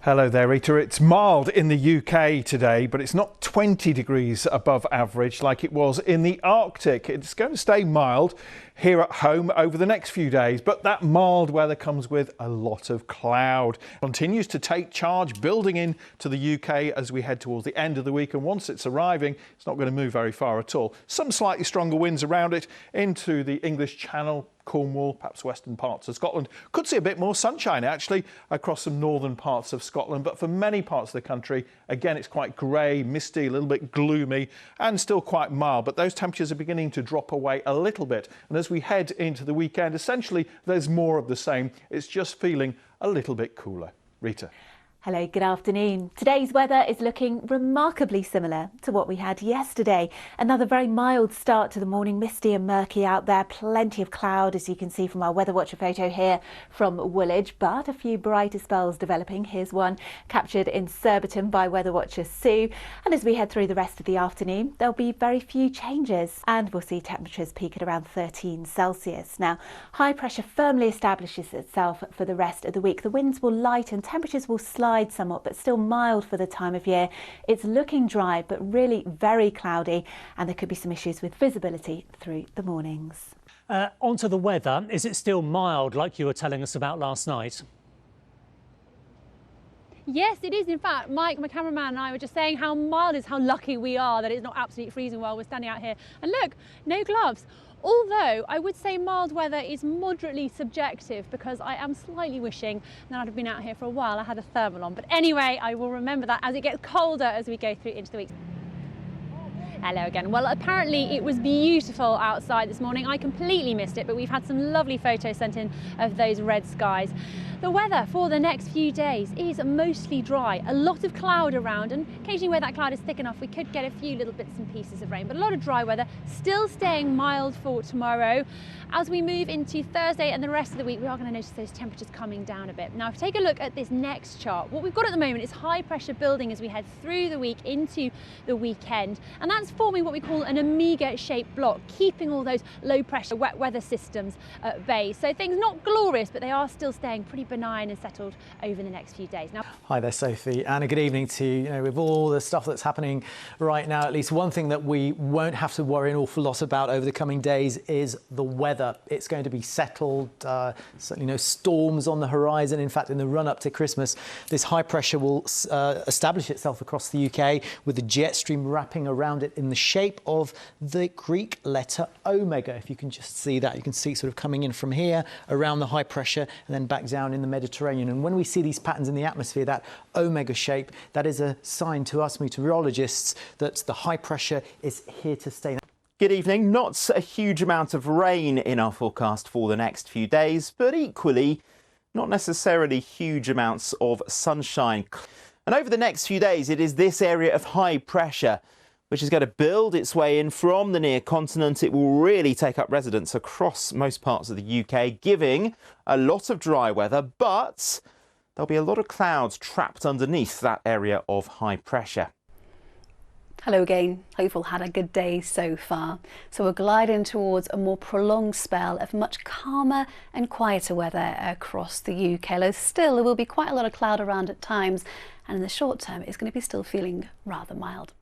Hello there, Rita. It's mild in the UK today, but it's not 20 degrees above average like it was in the Arctic. It's going to stay mild here at home over the next few days, but that mild weather comes with a lot of cloud. It continues to take charge, building into the UK as we head towards the end of the week, and once it's arriving, it's not going to move very far at all. Some slightly stronger winds around it into the English Channel, Cornwall, perhaps western parts of Scotland. Could see a bit more sunshine actually across some northern parts of Scotland, but for many parts of the country, again, it's quite grey, misty, a little bit gloomy and still quite mild, but those temperatures are beginning to drop away a little bit. And as we head into the weekend, essentially there's more of the same. It's just feeling a little bit cooler. Rita. Hello, good afternoon. Today's weather is looking remarkably similar to what we had yesterday. Another very mild start to the morning, misty and murky out there, plenty of cloud as you can see from our weather watcher photo here from Woolwich, but a few brighter spells developing. Here's one captured in Surbiton by weather watcher Sue. And as we head through the rest of the afternoon, there'll be very few changes and we'll see temperatures peak at around 13 Celsius. Now, high pressure firmly establishes itself for the rest of the week. The winds will lighten, temperatures will slide somewhat, but still mild for the time of year. It's looking dry, but really very cloudy, and there could be some issues with visibility through the mornings. Onto the weather. Is it still mild like you were telling us about last night? Yes, it is. In fact, Mike, my cameraman, and I were just saying how mild it is, how lucky we are that it's not absolutely freezing while we're standing out here. And look, no gloves. Although I would say mild weather is moderately subjective because I am slightly wishing that I'd have been out here for a while. I had a thermal on. But anyway, I will remember that as it gets colder as we go through into the week. Hello again. Well, apparently it was beautiful outside this morning. I completely missed it, but we've had some lovely photos sent in of those red skies. The weather for the next few days is mostly dry, a lot of cloud around, and occasionally where that cloud is thick enough we could get a few little bits and pieces of rain, but a lot of dry weather, still staying mild for tomorrow. As we move into Thursday and the rest of the week, we are going to notice those temperatures coming down a bit. Now, if you take a look at this next chart, what we've got at the moment is high pressure building as we head through the week into the weekend, and that's forming what we call an omega-shaped block, keeping all those low pressure wet weather systems at bay. So things not glorious, but they are still staying pretty benign and settled over the next few days. Now, hi there, Sophie, and a good evening to you. With all the stuff that's happening right now, at least one thing that we won't have to worry an awful lot about over the coming days is the weather. It's going to be settled, certainly no storms on the horizon. In fact, in the run up to Christmas, this high pressure will establish itself across the UK with the jet stream wrapping around it in the shape of the Greek letter omega. If you can just see that, you can see sort of coming in from here around the high pressure and then back down in the Mediterranean. And when we see these patterns in the atmosphere, that omega shape, that is a sign to us meteorologists that the high pressure is here to stay. Good evening. Not a huge amount of rain in our forecast for the next few days, but equally not necessarily huge amounts of sunshine. And over the next few days, it is this area of high pressure which is going to build its way in from the near continent. It will really take up residence across most parts of the UK, giving a lot of dry weather, but there'll be a lot of clouds trapped underneath that area of high pressure. Hello again. Hope you've all had a good day so far. So we're gliding towards a more prolonged spell of much calmer and quieter weather across the UK. Although still there will be quite a lot of cloud around at times, and in the short term it's going to be still feeling rather mild.